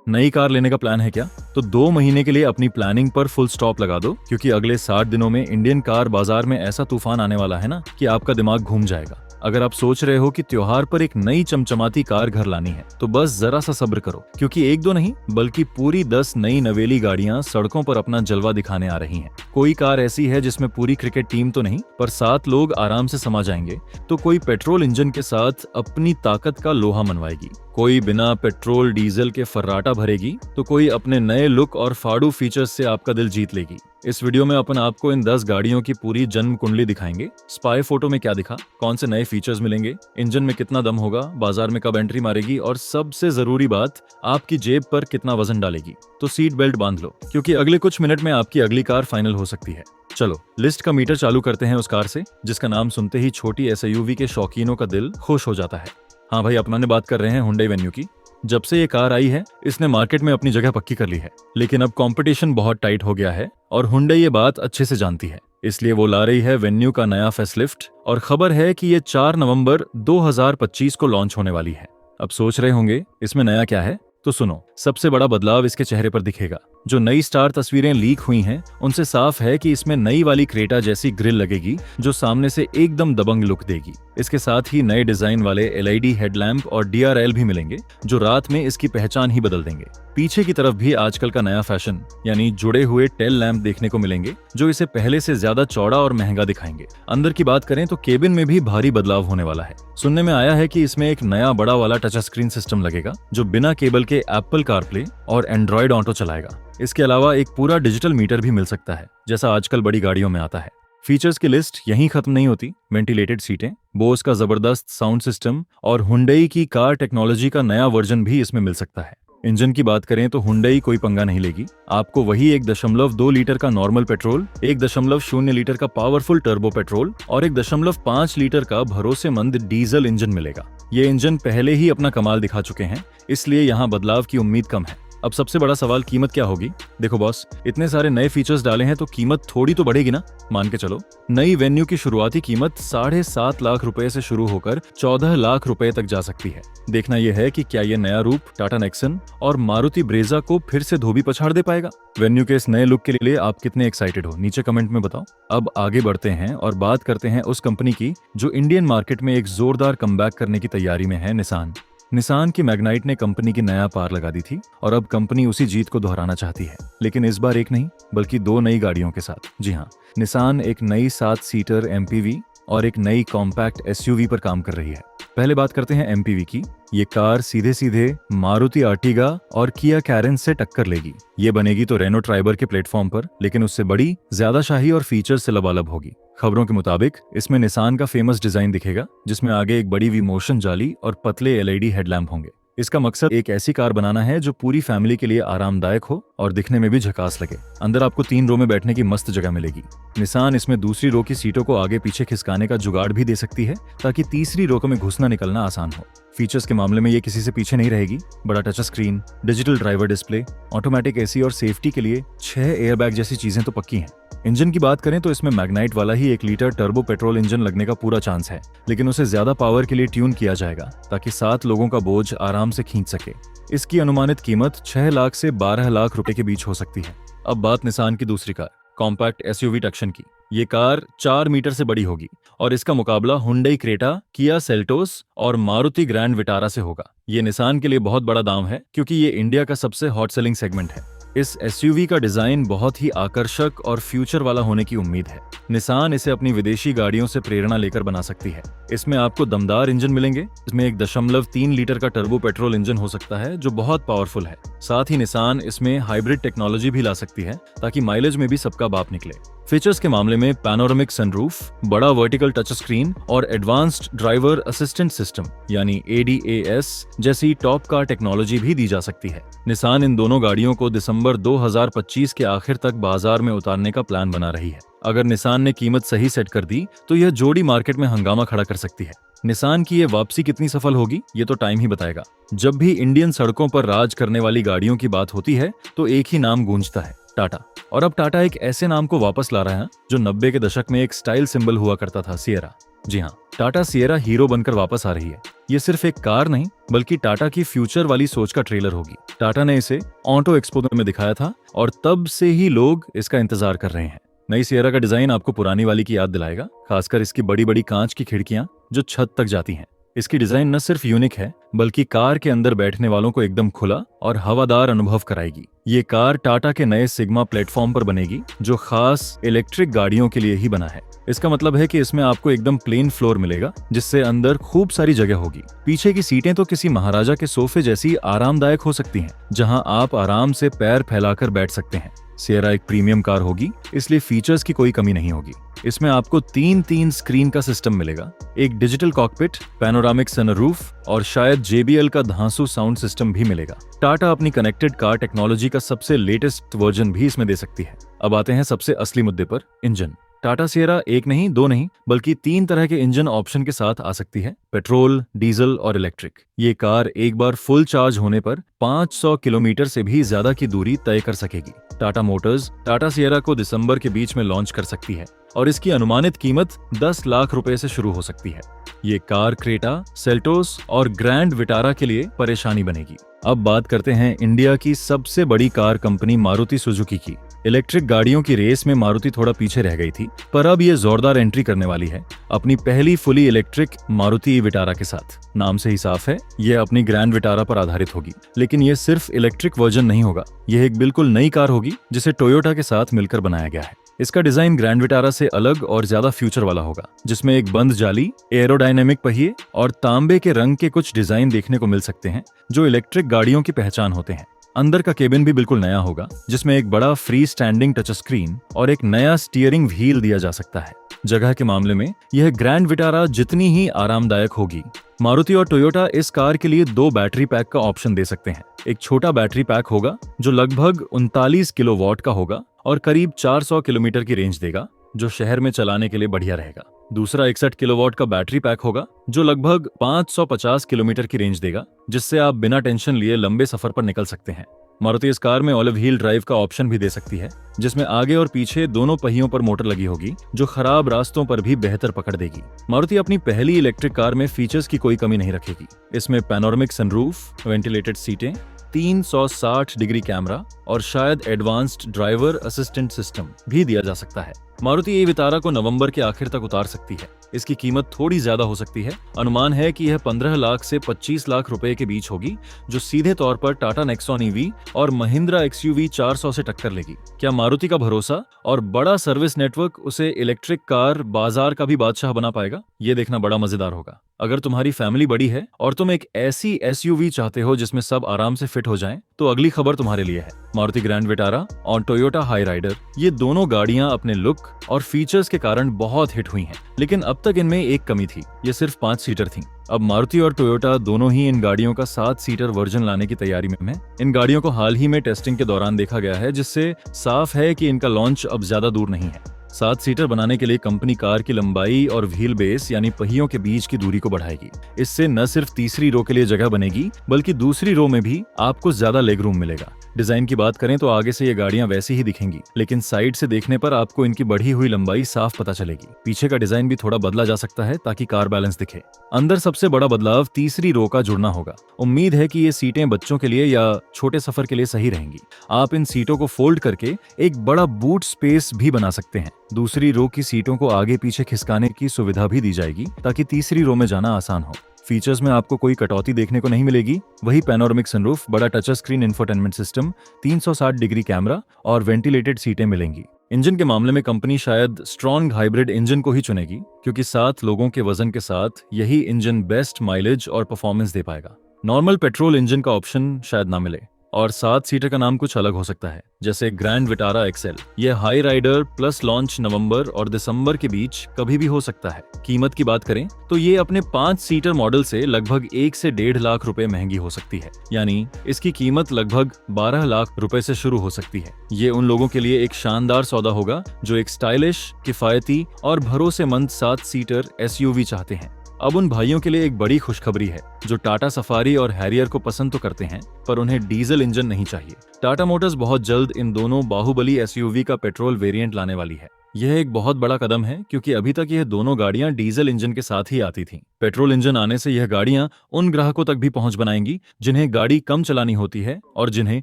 नई कार लेने का प्लान है क्या? तो 2 महीने के लिए अपनी प्लानिंग पर फुल स्टॉप लगा दो, क्योंकि अगले 60 दिनों में इंडियन कार बाजार में ऐसा तूफान आने वाला है ना कि आपका दिमाग घूम जाएगा। अगर आप सोच रहे हो कि त्योहार पर एक नई चमचमाती कार घर लानी है, तो बस जरा सा सब्र करो, क्योंकि एक दो नहीं बल्कि पूरी 10 नई नवेली गाड़ियां सड़कों पर अपना जलवा दिखाने आ रही हैं। कोई कार ऐसी है जिसमें पूरी क्रिकेट टीम तो नहीं, पर 7 लोग आराम से समा जाएंगे, तो कोई पेट्रोल इंजन के साथ अपनी ताकत का लोहा मनवाएगी, कोई बिना पेट्रोल डीजल के फर्राटा भरेगी, तो कोई अपने नए लुक और फाड़ू फीचर्स से आपका दिल जीत लेगी। इस वीडियो में अपन आपको इन 10 गाड़ियों की पूरी जन्म कुंडली दिखाएंगे। स्पाई फोटो में क्या दिखा, कौन से नए फीचर्स मिलेंगे, इंजन में कितना दम होगा, बाजार में कब एंट्री मारेगी, और सबसे जरूरी बात, आपकी जेब पर कितना वजन डालेगी। तो सीट बेल्ट बांध लो, क्योंकि अगले कुछ मिनट में आपकी अगली कार फाइनल हो सकती है। चलो लिस्ट का मीटर चालू करते हैं उस कार से जिसका नाम सुनते ही छोटी एसयूवी के शौकीनों का दिल खुश हो जाता है। हाँ भाई, अपना बात कर रहे हैं हुंडई वेन्यू की। जब से ये कार आई है, इसने मार्केट में अपनी जगह पक्की कर ली है, लेकिन अब कंपटीशन बहुत टाइट हो गया है और हुंडई ये बात अच्छे से जानती है। इसलिए वो ला रही है वेन्यू का नया फेसलिफ्ट, और खबर है कि ये 4 नवंबर 2025 को लॉन्च होने वाली है। अब सोच रहे होंगे इसमें नया क्या है, तो सुनो, सबसे बड़ा बदलाव इसके चेहरे पर दिखेगा। जो नई स्टार तस्वीरें लीक हुई हैं, उनसे साफ है कि इसमें नई वाली क्रेटा जैसी ग्रिल लगेगी, जो सामने से एकदम दबंग लुक देगी। इसके साथ ही नए डिजाइन वाले एलईडी हेडलैम्प और डीआरएल भी मिलेंगे, जो रात में इसकी पहचान ही बदल देंगे। पीछे की तरफ भी आजकल का नया फैशन यानी जुड़े हुए टेल लैंप देखने को मिलेंगे, जो इसे पहले से ज्यादा चौड़ा और महंगा दिखाएंगे। अंदर की बात करें तो केबिन में भी भारी बदलाव होने वाला है। सुनने में आया है कि इसमें एक नया बड़ा वाला टच स्क्रीन सिस्टम लगेगा, जो बिना केबल के एप्पल कारप्ले और एंड्रॉइड ऑटो चलाएगा। इसके अलावा एक पूरा डिजिटल मीटर भी मिल सकता है, जैसा आजकल बड़ी गाड़ियों में आता है। फीचर्स की लिस्ट यहीं खत्म नहीं होती। वेंटिलेटेड सीटें, बोस का जबरदस्त साउंड सिस्टम और हुंडई की कार टेक्नोलॉजी का नया वर्जन भी इसमें मिल सकता है। इंजन की बात करें तो हुंडई कोई पंगा नहीं लेगी। आपको वही 1.2 लीटर का नॉर्मल पेट्रोल, 1.0 लीटर का पावरफुल टर्बो पेट्रोल और 1.5 लीटर का भरोसेमंद डीजल इंजन मिलेगा। ये इंजन पहले ही अपना कमाल दिखा चुके हैं, इसलिए यहाँ बदलाव की उम्मीद कम है। अब सबसे बड़ा सवाल, कीमत क्या होगी? देखो बॉस, इतने सारे नए फीचर्स डाले हैं तो कीमत थोड़ी तो बढ़ेगी ना। मान के चलो, नई वेन्यू की शुरुआती कीमत 7.5 लाख रुपए से शुरू होकर 14 लाख रुपए तक जा सकती है। देखना यह है कि क्या ये नया रूप टाटा नेक्सन और मारुति ब्रेजा को फिर से धोबी पछाड़ दे पाएगा। वेन्यू के इस नए लुक के लिए आप कितने एक्साइटेड हो, नीचे कमेंट में बताओ। अब आगे बढ़ते हैं और बात करते हैं उस कंपनी की जो इंडियन मार्केट में एक जोरदार कमबैक करने की तैयारी में है, निसान। निसान की मैग्नाइट ने कंपनी की नया पार लगा दी थी और अब कंपनी उसी जीत को दोहराना चाहती है, लेकिन इस बार एक नहीं बल्कि 2 नई गाड़ियों के साथ। जी हाँ, निसान एक नई 7 सीटर एमपीवी और एक नई कॉम्पैक्ट एसयूवी पर काम कर रही है। पहले बात करते हैं एमपीवी की। ये कार सीधे सीधे मारुति आर्टिगा और किया कैरेन से टक्कर लेगी। ये बनेगी तो रेनो ट्राइबर के प्लेटफॉर्म पर, लेकिन उससे बड़ी, ज्यादा शाही और फीचर से लबालब होगी। खबरों के मुताबिक इसमें निसान का फेमस डिजाइन दिखेगा, जिसमें आगे एक बड़ी वी मोशन जाली और पतले एलईडी हेडलैम्प होंगे। इसका मकसद एक ऐसी कार बनाना है जो पूरी फैमिली के लिए आरामदायक हो और दिखने में भी झकास लगे। अंदर आपको 3 रो में बैठने की मस्त जगह मिलेगी। निसान इसमें दूसरी रो की सीटों को आगे पीछे खिसकाने का जुगाड़ भी दे सकती है, ताकि तीसरी रो में घुसना निकलना आसान हो। फीचर्स के मामले में ये किसी से पीछे नहीं रहेगी। बड़ा touch screen, digital driver display, automatic AC और सेफ्टी के लिए 6 एयरबैग जैसी चीजें तो पक्की हैं। इंजन की बात करें तो इसमें मैग्नाइट वाला ही 1 लीटर टर्बो पेट्रोल इंजन लगने का पूरा चांस है, लेकिन उसे ज्यादा पावर के लिए ट्यून किया जाएगा ताकि 7 लोगों का बोझ आराम से खींच सके। इसकी अनुमानित कीमत 6 लाख से 12 लाख रुपए के बीच हो सकती है। अब बात निसान की दूसरी कार, कॉम्पैक्ट एसयूवी टक्शन की। ये कार 4 मीटर से बड़ी होगी और इसका मुकाबला हुंडई क्रेटा, किया सेल्टोस और मारुति ग्रैंड विटारा से होगा। ये निसान के लिए बहुत बड़ा दांव है, क्योंकि ये इंडिया का सबसे हॉट सेलिंग सेगमेंट है। इस एसयूवी का डिजाइन बहुत ही आकर्षक और फ्यूचर वाला होने की उम्मीद है। निसान इसे अपनी विदेशी गाड़ियों से प्रेरणा लेकर बना सकती है। इसमें आपको दमदार इंजन मिलेंगे। इसमें 1.3 लीटर का टर्बो पेट्रोल इंजन हो सकता है, जो बहुत पावरफुल है। साथ ही निसान इसमें हाइब्रिड टेक्नोलॉजी भी ला सकती है, ताकि माइलेज में भी सबका बाप निकले। फीचर्स के मामले में पैनोरामिक सनरूफ, बड़ा वर्टिकल टच स्क्रीन और एडवांस्ड ड्राइवर असिस्टेंट सिस्टम यानी ADAS जैसी टॉप कार टेक्नोलॉजी भी दी जा सकती है। निसान इन दोनों गाड़ियों को दिसंबर 2025 के आखिर तक बाजार में उतारने का प्लान बना रही है। अगर निसान ने कीमत सही सेट कर दी तो यह जोड़ी मार्केट में हंगामा खड़ा कर सकती है। निसान की ये वापसी कितनी सफल होगी, ये तो टाइम ही बताएगा। जब भी इंडियन सड़कों पर राज करने वाली गाड़ियों की बात होती है तो एक ही नाम गूंजता है, टाटा। और अब टाटा एक ऐसे नाम को वापस ला रहा है जो 90 के दशक में एक स्टाइल सिंबल हुआ करता था, सिएरा। जी हाँ, टाटा सिएरा हीरो बनकर वापस आ रही है। ये सिर्फ एक कार नहीं बल्कि टाटा की फ्यूचर वाली सोच का ट्रेलर होगी। टाटा ने इसे ऑटो एक्सपो में दिखाया था और तब से ही लोग इसका इंतजार कर रहे हैं। नई सियरा का डिजाइन आपको पुरानी वाली की याद दिलाएगा, खासकर इसकी बड़ी बड़ी कांच की खिड़कियां जो छत तक जाती हैं। इसकी डिजाइन न सिर्फ यूनिक है बल्कि कार के अंदर बैठने वालों को एकदम खुला और हवादार अनुभव कराएगी। ये कार टाटा के नए सिग्मा प्लेटफॉर्म पर बनेगी जो खास इलेक्ट्रिक गाड़ियों के लिए ही बना है। इसका मतलब है कि इसमें आपको एकदम प्लेन फ्लोर मिलेगा जिससे अंदर खूब सारी जगह होगी। पीछे की सीटें तो किसी महाराजा के सोफे जैसी आरामदायक हो सकती हैं, जहां आप आराम से पैर फैलाकर बैठ सकते हैं। सियरा एक प्रीमियम कार होगी इसलिए फीचर्स की कोई कमी नहीं होगी। इसमें आपको तीन स्क्रीन का सिस्टम मिलेगा, एक डिजिटल कॉकपिट, पैनोरामिक सनरूफ और शायद JBL का धांसू साउंड सिस्टम भी मिलेगा। टाटा अपनी कनेक्टेड कार टेक्नोलॉजी का सबसे लेटेस्ट वर्जन भी इसमें दे सकती है। अब आते हैं सबसे असली मुद्दे पर, इंजन। टाटा सियरा एक नहीं, दो नहीं, बल्कि 3 तरह के इंजन ऑप्शन के साथ आ सकती है, पेट्रोल, डीजल और इलेक्ट्रिक। ये कार एक बार फुल चार्ज होने पर 500 किलोमीटर से भी ज्यादा की दूरी तय कर सकेगी। टाटा मोटर्स टाटा सियरा को दिसंबर के बीच में लॉन्च कर सकती है और इसकी अनुमानित कीमत 10 लाख रुपए से शुरू हो सकती है। ये कार क्रेटा, सेल्टोस और ग्रैंड विटारा के लिए परेशानी बनेगी। अब बात करते हैं इंडिया की सबसे बड़ी कार कंपनी मारुति सुजुकी की। इलेक्ट्रिक गाड़ियों की रेस में मारुति थोड़ा पीछे रह गई थी, पर अब ये जोरदार एंट्री करने वाली है अपनी पहली फुली इलेक्ट्रिक मारुति विटारा के साथ। नाम से ही साफ है, ये अपनी ग्रैंड विटारा पर आधारित होगी, लेकिन ये सिर्फ इलेक्ट्रिक वर्जन नहीं होगा। यह एक बिल्कुल नई कार होगी जिसे टोयोटा के साथ मिलकर बनाया गया है। इसका डिजाइन ग्रैंड विटारा से अलग और ज्यादा फ्यूचर वाला होगा, जिसमें एक बंद जाली, एरोडायनेमिक पहिए और तांबे के रंग के कुछ डिजाइन देखने को मिल सकते हैं जो इलेक्ट्रिक गाड़ियों की पहचान होते हैं। अंदर का केबिन भी बिल्कुल नया होगा, जिसमें एक बड़ा फ्री स्टैंडिंग टच स्क्रीन और एक नया स्टीयरिंग व्हील दिया जा सकता है। जगह के मामले में यह ग्रैंड विटारा जितनी ही आरामदायक होगी। मारुति और टोयोटा इस कार के लिए 2 बैटरी पैक का ऑप्शन दे सकते हैं। एक छोटा बैटरी पैक होगा जो लगभग 39 किलोवाट का होगा और करीब 400 किलोमीटर की रेंज देगा, जो शहर में चलाने के लिए बढ़िया रहेगा। दूसरा 61 किलोवाट का बैटरी पैक होगा जो लगभग 550 किलोमीटर की रेंज देगा, जिससे आप बिना टेंशन लिए लंबे सफर पर निकल सकते हैं। मारुति इस कार में ऑलिव व्हील ड्राइव का ऑप्शन भी दे सकती है, जिसमें आगे और पीछे दोनों पहियों पर मोटर लगी होगी जो खराब रास्तों पर भी बेहतर पकड़ देगी। मारुति अपनी पहली इलेक्ट्रिक कार में फीचर्स की कोई कमी नहीं रखेगी। इसमें पैनोरामिक सनरूफ, वेंटिलेटेड सीटें, 360 डिग्री कैमरा और शायद एडवांस्ड ड्राइवर असिस्टेंट सिस्टम भी दिया जा सकता है। मारुति ये विटारा को नवंबर के आखिर तक उतार सकती है। इसकी कीमत थोड़ी ज्यादा हो सकती है। अनुमान है कि यह 15 लाख से 25 लाख रुपए के बीच होगी, जो सीधे तौर पर टाटा नेक्सॉन ईवी और महिंद्रा XUV 400 से टक्कर लेगी। क्या मारुति का भरोसा और बड़ा सर्विस नेटवर्क उसे इलेक्ट्रिक कार बाजार का भी बादशाह बना पाएगा? ये देखना बड़ा मजेदार होगा। अगर तुम्हारी फैमिली बड़ी है और तुम एक ऐसी SUV चाहते हो जिसमें सब आराम से फिट हो जाएं, तो अगली खबर तुम्हारे लिए है। मारुति ग्रैंड विटारा और टोयोटा हाई राइडर, ये दोनों गाड़ियां अपने लुक और फीचर्स के कारण बहुत हिट हुई हैं, लेकिन अब तक इनमें एक कमी थी, ये सिर्फ 5 सीटर थीं। अब मारुति और टोयोटा दोनों ही इन गाड़ियों का 7 सीटर वर्जन लाने की तैयारी में है। इन गाड़ियों को हाल ही में टेस्टिंग के दौरान देखा गया है, जिससे साफ है कि इनका लॉन्च अब ज्यादा दूर नहीं है। 7 सीटर बनाने के लिए कंपनी कार की लंबाई और व्हील बेस यानी पहियों के बीच की दूरी को बढ़ाएगी। इससे न सिर्फ तीसरी रो के लिए जगह बनेगी, बल्कि दूसरी रो में भी आपको ज्यादा लेग रूम मिलेगा। डिजाइन की बात करें तो आगे से ये गाड़ियां वैसी ही दिखेंगी, लेकिन साइड से देखने पर आपको इनकी बढ़ी हुई लंबाई साफ पता चलेगी। पीछे का डिजाइन भी थोड़ा बदला जा सकता है ताकि कार बैलेंस दिखे। अंदर सबसे बड़ा बदलाव तीसरी रो का जुड़ना होगा। उम्मीद है कि ये सीटें बच्चों के लिए या छोटे सफर के लिए सही रहेंगी। आप इन सीटों को फोल्ड करके एक बड़ा बूट स्पेस भी बना सकते हैं। दूसरी रो की सीटों को आगे पीछे खिसकाने की सुविधा भी दी जाएगी ताकि तीसरी रो में जाना आसान हो। फीचर्स में आपको कोई कटौती देखने को नहीं मिलेगी। वही पैनोरामिक सनरूफ, बड़ा touch screen infotainment system, 360 degree camera और वेंटिलेटेड सीटें मिलेंगी। इंजन के मामले में कंपनी शायद स्ट्रॉन्ग हाइब्रिड इंजन को ही चुनेगी, क्योंकि 7 लोगों के वजन के साथ यही इंजन बेस्ट माइलेज और परफॉर्मेंस दे पाएगा। नॉर्मल पेट्रोल इंजन का ऑप्शन शायद ना मिले और 7 सीटर का नाम कुछ अलग हो सकता है, जैसे ग्रैंड विटारा XL। यह हाई राइडर प्लस लॉन्च नवंबर और दिसंबर के बीच कभी भी हो सकता है। कीमत की बात करें तो ये अपने 5 सीटर मॉडल से लगभग 1 से 1.5 लाख रुपए महंगी हो सकती है, यानी इसकी कीमत लगभग 12 लाख रुपए से शुरू हो सकती है। ये उन लोगों के लिए एक शानदार सौदा होगा जो एक स्टाइलिश, किफायती और भरोसेमंद 7 सीटर SUV चाहते हैं। अब उन भाइयों के लिए एक बड़ी खुशखबरी है जो टाटा सफारी और हैरियर को पसंद तो करते हैं, पर उन्हें डीजल इंजन नहीं चाहिए। टाटा मोटर्स बहुत जल्द इन दोनों बाहुबली SUV का पेट्रोल वेरिएंट लाने वाली है। यह एक बहुत बड़ा कदम है क्योंकि अभी तक यह दोनों गाड़ियां डीजल इंजन के साथ ही आती थीं। पेट्रोल इंजन आने से यह गाड़ियां उन ग्राहकों तक भी पहुंच बनाएंगी जिन्हें गाड़ी कम चलानी होती है और जिन्हें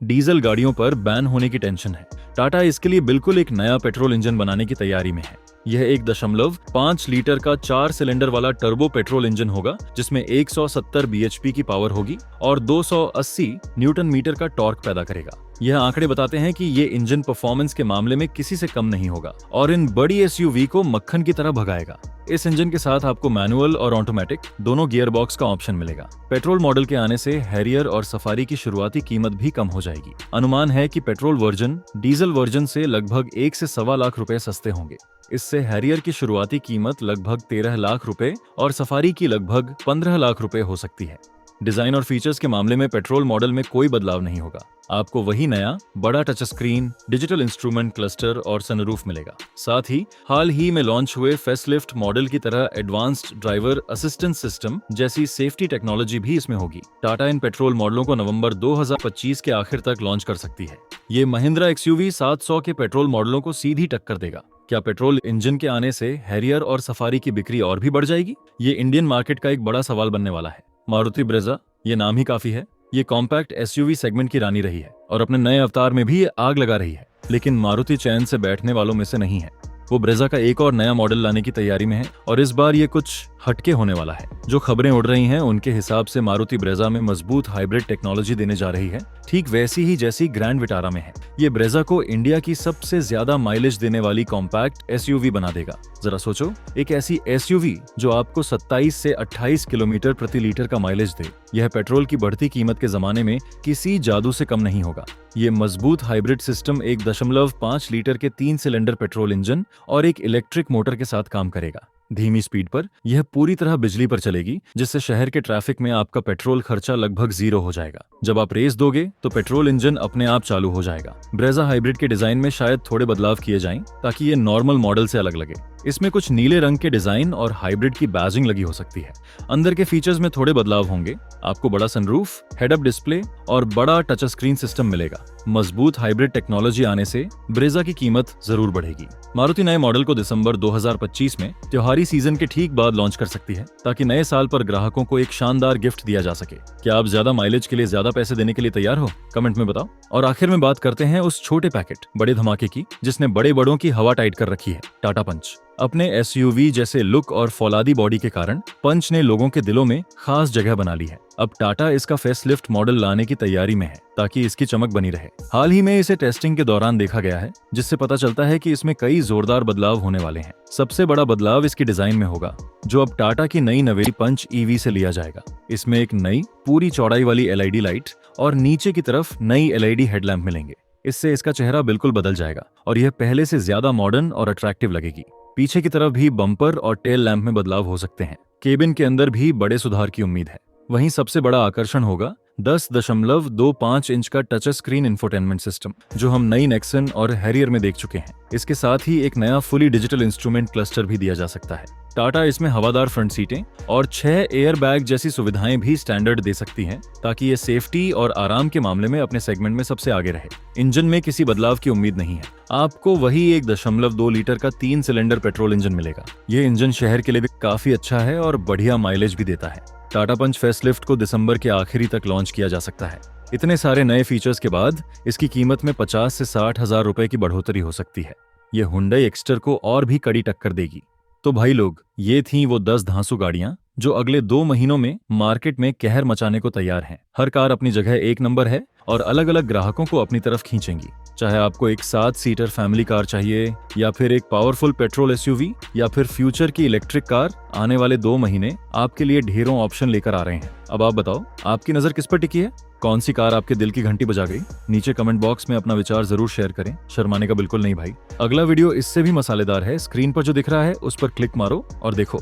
डीजल गाड़ियों पर बैन होने की टेंशन है। टाटा इसके लिए बिल्कुल एक नया पेट्रोल इंजन बनाने की तैयारी में है। यह 1.5 लीटर का 4 सिलेंडर वाला टर्बो पेट्रोल इंजन होगा जिसमें 170 bhp की पावर होगी और 280 न्यूटन मीटर का टॉर्क पैदा करेगा। यह आंकड़े बताते हैं कि ये इंजन परफॉर्मेंस के मामले में किसी से कम नहीं होगा और इन बड़ी एसयूवी को मक्खन की तरह भगाएगा। इस इंजन के साथ आपको मैनुअल और ऑटोमेटिक दोनों गियर बॉक्स का ऑप्शन मिलेगा। पेट्रोल मॉडल के आने से हैरियर और सफारी की शुरुआती कीमत भी कम हो जाएगी। अनुमान है कि पेट्रोल वर्जन डीजल वर्जन से लगभग 1 से सवा लाख रुपए सस्ते होंगे। इससे हैरियर की शुरुआती कीमत लगभग 13 लाख रुपए और सफारी की लगभग 15 लाख रुपए हो सकती है। डिजाइन और फीचर्स के मामले में पेट्रोल मॉडल में कोई बदलाव नहीं होगा। आपको वही नया बड़ा touch screen, digital instrument cluster और सनरूफ मिलेगा। साथ ही हाल ही में लॉन्च हुए फेसलिफ्ट मॉडल की तरह एडवांस्ड ड्राइवर असिस्टेंस सिस्टम जैसी सेफ्टी टेक्नोलॉजी भी इसमें होगी। टाटा इन पेट्रोल मॉडलों को नवंबर 2025 के आखिर तक लॉन्च कर सकती है। ये महिंद्रा XUV 700 के पेट्रोल मॉडलों को सीधी टक्कर देगा। क्या पेट्रोल इंजन के आने से हैरियर और सफारी की बिक्री और भी बढ़ जाएगी? ये इंडियन मार्केट का एक बड़ा सवाल बनने वाला है। मारुति ब्रेजा, ये नाम ही काफी है। ये कॉम्पैक्ट SUV सेगमेंट की रानी रही है और अपने नए अवतार में भी ये आग लगा रही है, लेकिन मारुति चैन से बैठने वालों में से नहीं है। वो ब्रेजा का एक और नया मॉडल लाने की तैयारी में है और इस बार ये कुछ हटके होने वाला है। जो खबरें उड़ रही हैं उनके हिसाब से मारुति ब्रेजा में मजबूत हाइब्रिड टेक्नोलॉजी देने जा रही है, ठीक वैसी ही जैसी ग्रैंड विटारा में है। ये ब्रेजा को इंडिया की सबसे ज्यादा माइलेज देने वाली कॉम्पैक्ट SUV बना देगा। जरा सोचो, एक ऐसी SUV जो आपको 27 से 28 किलोमीटर प्रति लीटर का माइलेज दे। यह पेट्रोल की बढ़ती कीमत के जमाने में किसी जादू से कम नहीं होगा। ये मजबूत हाइब्रिड सिस्टम 1.5 लीटर के 3 सिलेंडर पेट्रोल इंजन और एक इलेक्ट्रिक मोटर के साथ काम करेगा। धीमी स्पीड पर यह पूरी तरह बिजली पर चलेगी, जिससे शहर के ट्रैफिक में आपका पेट्रोल खर्चा लगभग 0 हो जाएगा। जब आप रेस दोगे तो पेट्रोल इंजन अपने आप चालू हो जाएगा। ब्रेजा हाइब्रिड के डिजाइन में शायद थोड़े बदलाव किए जाएं ताकि ये नॉर्मल मॉडल से अलग लगे। इसमें कुछ नीले रंग के डिजाइन और हाइब्रिड की बैजिंग लगी हो सकती है। अंदर के फीचर्स में थोड़े बदलाव होंगे। आपको बड़ा सनरूफ, हेड अप डिस्प्ले और बड़ा टच स्क्रीन सिस्टम मिलेगा। मजबूत हाइब्रिड टेक्नोलॉजी आने से ब्रेजा की कीमत जरूर बढ़ेगी। मारुति नए मॉडल को दिसंबर 2025 में त्योहारी सीजन के ठीक बाद लॉन्च कर सकती है ताकि नए साल पर ग्राहकों को एक शानदार गिफ्ट दिया जा सके। क्या आप ज्यादा माइलेज के लिए ज्यादा पैसे देने के लिए तैयार हो? कमेंट में बताओ। और आखिर में बात करते हैं उस छोटे पैकेट बड़े धमाके की जिसने बड़े बड़ों की हवा टाइट कर रखी है, टाटा पंच। अपने SUV जैसे लुक और फौलादी बॉडी के कारण पंच ने लोगों के दिलों में खास जगह बना ली है। अब टाटा इसका फेसलिफ्ट मॉडल लाने की तैयारी में है ताकि इसकी चमक बनी रहे। हाल ही में इसे टेस्टिंग के दौरान देखा गया है, जिससे पता चलता है कि इसमें कई जोरदार बदलाव होने वाले हैं। सबसे बड़ा बदलाव इसकी डिजाइन में होगा, जो अब टाटा की नई नवेली पंच EV से लिया जाएगा। इसमें एक नई पूरी चौड़ाई वाली LED लाइट और नीचे की तरफ नई LED हेडलैम्प मिलेंगे। इससे इसका चेहरा बिल्कुल बदल जाएगा और यह पहले से ज्यादा मॉडर्न और अट्रैक्टिव लगेगी। पीछे की तरफ भी बम्पर और टेल लैंप में बदलाव हो सकते हैं। केबिन के अंदर भी बड़े सुधार की उम्मीद है। वहीं सबसे बड़ा आकर्षण होगा 10.25 इंच का टच स्क्रीन इंफोटेनमेंट सिस्टम, जो हम नई नेक्सन और हैरियर में देख चुके हैं। इसके साथ ही एक नया फुली डिजिटल इंस्ट्रूमेंट क्लस्टर भी दिया जा सकता है। टाटा इसमें हवादार फ्रंट सीटें और 6 एयर बैग जैसी सुविधाएं भी स्टैंडर्ड दे सकती हैं ताकि ये सेफ्टी और आराम के मामले में अपने सेगमेंट में सबसे आगे रहे। इंजन में किसी बदलाव की उम्मीद नहीं है। आपको वही 1.2 लीटर का 3 सिलेंडर पेट्रोल इंजन मिलेगा। ये इंजन शहर के लिए भी काफी अच्छा है और बढ़िया माइलेज भी देता है। टाटा पंच फेसलिफ्ट को दिसंबर के आखिरी तक लॉन्च किया जा सकता है। इतने सारे नए फीचर्स के बाद इसकी कीमत में 50 से 60 हजार रुपए की बढ़ोतरी हो सकती है। ये हुंडई एक्स्टर को और भी कड़ी टक्कर देगी। तो भाई लोग, ये थीं वो 10 धांसू गाड़ियां जो अगले 2 महीनों में मार्केट में कहर मचाने को तैयार हैं। हर कार अपनी जगह एक नंबर है और अलग अलग ग्राहकों को अपनी तरफ खींचेंगी। चाहे आपको एक 7 सीटर फैमिली कार चाहिए या फिर एक पावरफुल पेट्रोल SUV या फिर फ्यूचर की इलेक्ट्रिक कार, आने वाले 2 महीने आपके लिए ढेरों ऑप्शन लेकर आ रहे हैं। अब आप बताओ, आपकी नजर किस पर टिकी है? कौन सी कार आपके दिल की घंटी बजा गई? नीचे कमेंट बॉक्स में अपना विचार जरूर शेयर करें। शर्माने का बिल्कुल नहीं भाई। अगला वीडियो इससे भी मसालेदार है। स्क्रीन पर जो दिख रहा है उस पर क्लिक मारो और देखो।